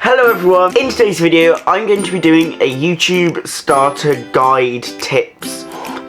Hello everyone, in today's video I'm going to be doing a YouTube starter guide tips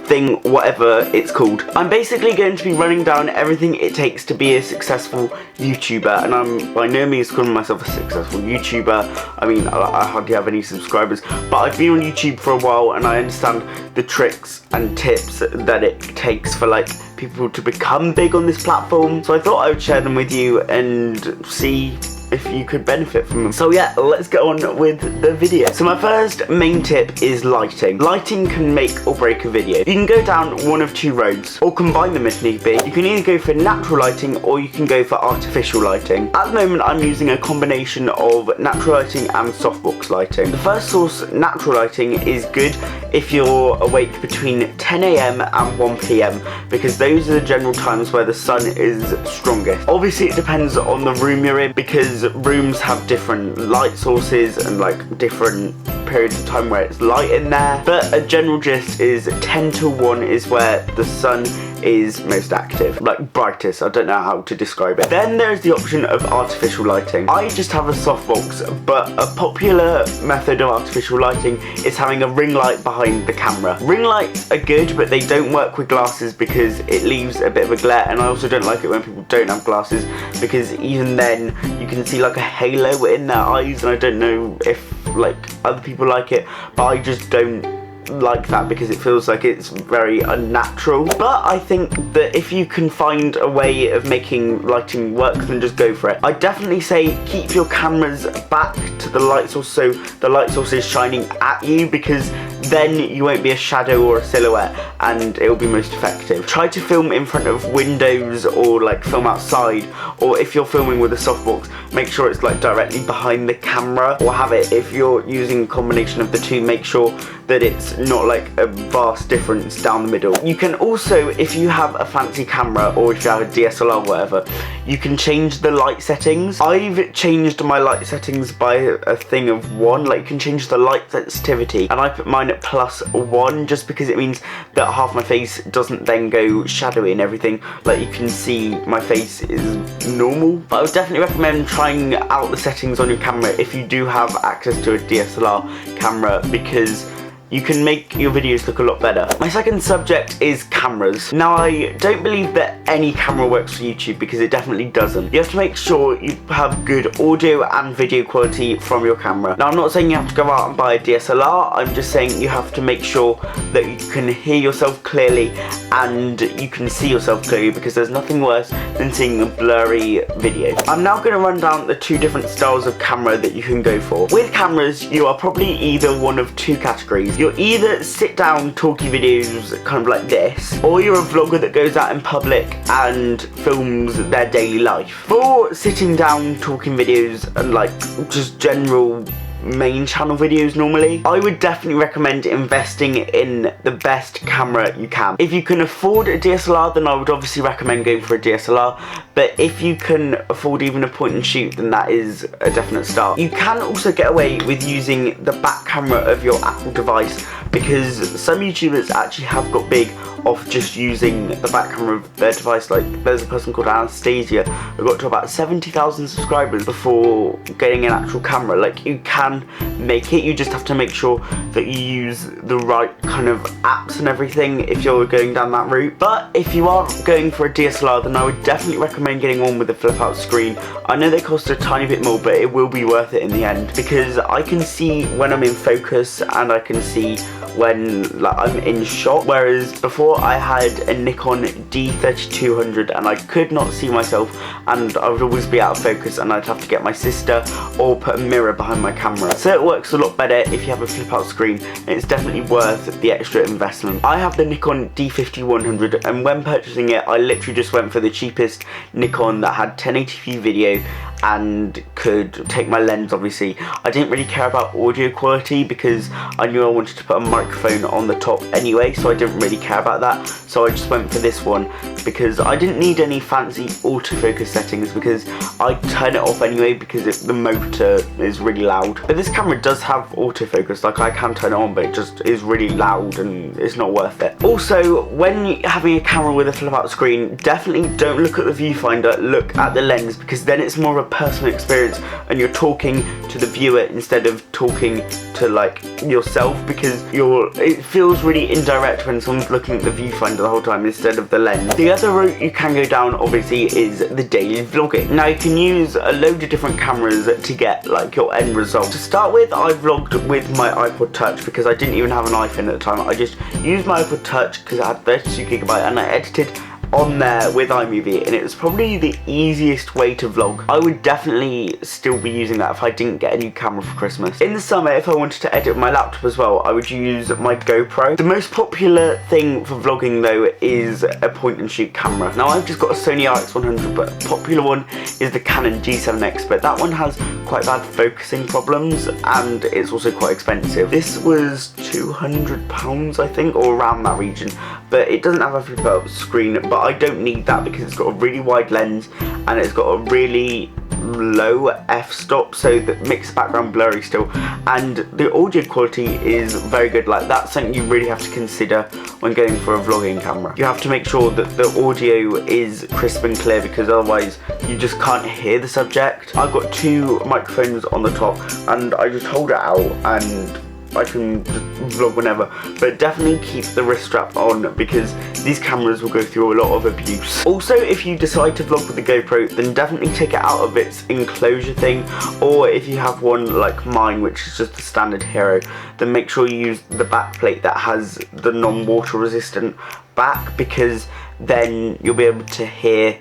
thing, whatever it's called. I'm basically going to be running down everything it takes to be a successful YouTuber, and I'm by no means calling myself a successful YouTuber. I mean, I hardly have any subscribers, but I've been on YouTube for a while and I understand the tricks and tips that it takes for like people to become big on this platform. So I thought I would share them with you and see if you could benefit from them. So yeah, let's get on with the video. So my first main tip is lighting. Lighting can make or break a video. You can go down one of two roads, or combine them if need be. You can either go for natural lighting or you can go for artificial lighting. At the moment I'm using a combination of natural lighting and softbox lighting. The first source, natural lighting, is good if you're awake between 10 AM and 1 PM because those are the general times where the sun is strongest. Obviously it depends on the room you're in because rooms have different light sources and like different periods of time where it's light in there, but a general gist is 10 to 1 is where the sun is most active, like brightest. I don't know how to describe it. Then there's the option of artificial lighting. I just have a softbox, but a popular method of artificial lighting is having a ring light behind the camera. Ring lights are good, but they don't work with glasses because it leaves a bit of a glare, and I also don't like it when people don't have glasses because even then you can see like a halo in their eyes, and I don't know if like other people like it, but I just don't like that because it feels like it's very unnatural. But I think that if you can find a way of making lighting work, then just go for it. I definitely say keep your cameras back to the light source so the light source is shining at you, because then you won't be a shadow or a silhouette and it will be most effective. Try to film in front of windows or like film outside, or if you're filming with a softbox, make sure it's like directly behind the camera, or have it, if you're using a combination of the two, make sure that it's not like a vast difference down the middle. You can also, if you have a fancy camera or if you have a DSLR or whatever, you can change the light settings. I've changed my light settings by a thing of 1, like you can change the light sensitivity, and I put mine at +1 just because it means that half my face doesn't then go shadowy and everything, like you can see my face is normal. But I would definitely recommend trying out the settings on your camera if you do have access to a DSLR camera, because you can make your videos look a lot better. My second subject is cameras. Now I don't believe that any camera works for YouTube because it definitely doesn't. You have to make sure you have good audio and video quality from your camera. Now I'm not saying you have to go out and buy a DSLR, I'm just saying you have to make sure that you can hear yourself clearly and you can see yourself clearly, because there's nothing worse than seeing a blurry video. I'm now going to run down the two different styles of camera that you can go for. With cameras, you are probably either one of two categories. You're either sit down talkie videos kind of like this, or you're a vlogger that goes out in public and films their daily life. For sitting down talking videos and like just general main channel videos normally, I would definitely recommend investing in the best camera you can. If you can afford a DSLR, then I would obviously recommend going for a DSLR, but if you can afford even a point and shoot, then that is a definite start. You can also get away with using the back camera of your Apple device, because some YouTubers actually have got big off just using the back camera of their device. Like there's a person called Anastasia who got to about 70,000 subscribers before getting an actual camera. Like you can make it, you just have to make sure that you use the right kind of apps and everything if you're going down that route. But if you are going for a DSLR, then I would definitely recommend getting one with a flip out screen. I know they cost a tiny bit more, but it will be worth it in the end, because I can see when I'm in focus and I can see when like I'm in shot, whereas before I had a Nikon D3200 and I could not see myself and I would always be out of focus and I'd have to get my sister or put a mirror behind my camera. So it works a lot better if you have a flip out screen, and it's definitely worth the extra investment. I have the Nikon D5100, and when purchasing it I literally just went for the cheapest Nikon that had 1080p video and could take my lens. Obviously I didn't really care about audio quality because I knew I wanted to put a microphone on the top anyway, so I didn't really care about that. So I just went for this one because I didn't need any fancy autofocus settings, because I turn it off anyway because the motor is really loud. But this camera does have autofocus, like I can turn it on, but it just is really loud and it's not worth it. Also, when you're having a camera with a flip out screen, definitely don't look at the viewfinder, look at the lens, because then it's more of a personal experience and you're talking to the viewer instead of talking to like yourself, because it feels really indirect when someone's looking at the viewfinder the whole time instead of the lens. The other route you can go down obviously is the daily vlogging. Now you can use a load of different cameras to get like your end result. To start with, I vlogged with my iPod Touch because I didn't even have an iPhone at the time. I just used my iPod Touch because I had 32GB and I edited on there with iMovie, and it was probably the easiest way to vlog. I would definitely still be using that if I didn't get a new camera for Christmas. In the summer, if I wanted to edit with my laptop as well, I would use my GoPro. The most popular thing for vlogging though is a point and shoot camera. Now I've just got a Sony RX100, but a popular one is the Canon G7X, but that one has quite bad focusing problems and it's also quite expensive. This was £200 I think, or around that region, but it doesn't have a flip out screen, but I don't need that because it's got a really wide lens and it's got a really low f-stop, so that makes the background blurry still, and the audio quality is very good. Like, that's something you really have to consider when going for a vlogging camera. You have to make sure that the audio is crisp and clear, because otherwise you just can't hear the subject. I've got two microphones on the top and I just hold it out and I can just vlog whenever, but definitely keep the wrist strap on because these cameras will go through a lot of abuse. Also, if you decide to vlog with the GoPro, then definitely take it out of its enclosure thing, or if you have one like mine, which is just the standard Hero, then make sure you use the back plate that has the non-water resistant back, because then you'll be able to hear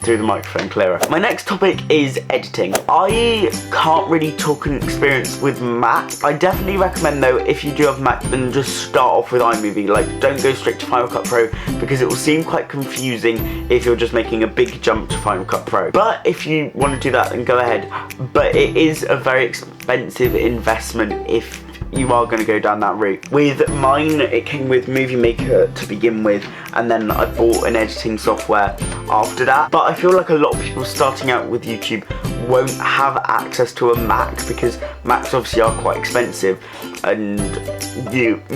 through the microphone clearer. My next topic is editing. I can't really talk an experience with Mac. I definitely recommend though, if you do have Mac, then just start off with iMovie. Like, don't go straight to Final Cut Pro because it will seem quite confusing if you're just making a big jump to Final Cut Pro. But if you want to do that, then go ahead. But it is a very expensive investment if you are going to go down that route. With mine, it came with Movie Maker to begin with, and then I bought an editing software after that. But I feel like a lot of people starting out with YouTube won't have access to a Mac, because Macs obviously are quite expensive, and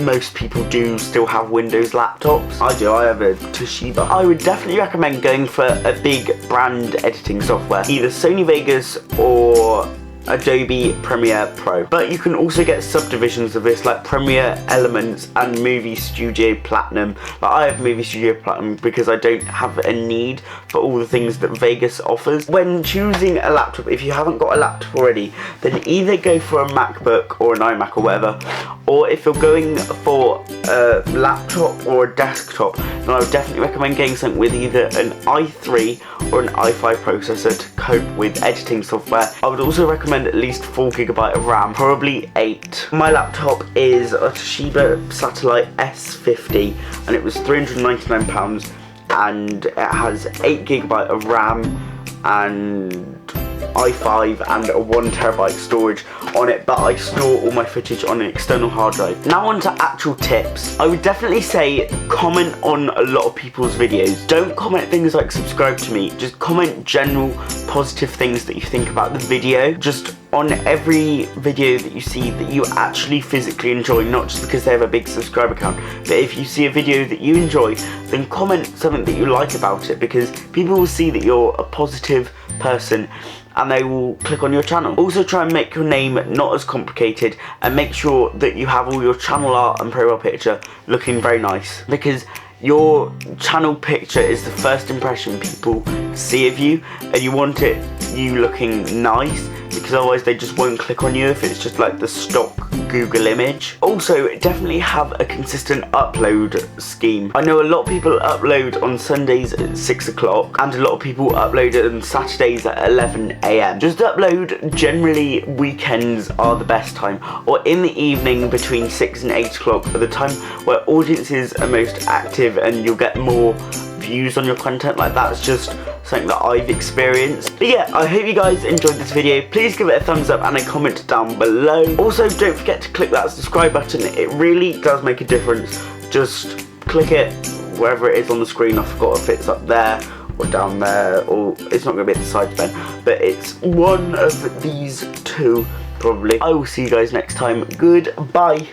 most people do still have Windows laptops. I do, I have a Toshiba. I would definitely recommend going for a big brand editing software, either Sony Vegas or Adobe Premiere Pro. But you can also get subdivisions of this, like Premiere Elements and Movie Studio Platinum. But I have Movie Studio Platinum because I don't have a need for all the things that Vegas offers. When choosing a laptop, if you haven't got a laptop already, then either go for a MacBook or an iMac or whatever, or if you're going for a laptop or a desktop, then I would definitely recommend getting something with either an i3 or an i5 processor to cope with editing software. I would also recommend at least 4GB of RAM, probably 8. My laptop is a Toshiba Satellite S50 and it was £399, and it has 8GB of RAM and i5 and a 1TB storage on it, but I store all my footage on an external hard drive. Now on to actual tips. I would definitely say comment on a lot of people's videos. Don't comment things like subscribe to me, just comment general positive things that you think about the video. Just on every video that you see that you actually physically enjoy, not just because they have a big subscriber count, but if you see a video that you enjoy, then comment something that you like about it, because people will see that you're a positive person and they will click on your channel. Also try and make your name not as complicated, and make sure that you have all your channel art and profile picture looking very nice, because your channel picture is the first impression people see of you, and you want you looking nice, because otherwise they just won't click on you if it's just like the stock Google image. Also, definitely have a consistent upload scheme. I know a lot of people upload on Sundays at 6 o'clock, and a lot of people upload on Saturdays at 11 AM. Just upload, generally weekends are the best time, or in the evening between 6 and 8 o'clock are the time where audiences are most active and you'll get more views on your content. Like, that's just something that I've experienced. But yeah, I hope you guys enjoyed this video. Please give it a thumbs up and a comment down below. Also, don't forget to click that subscribe button. It really does make a difference. Just click it wherever it is on the screen. I forgot if it's up there or down there, or it's not going to be at the side then, but it's one of these two probably. I will see you guys next time. Goodbye.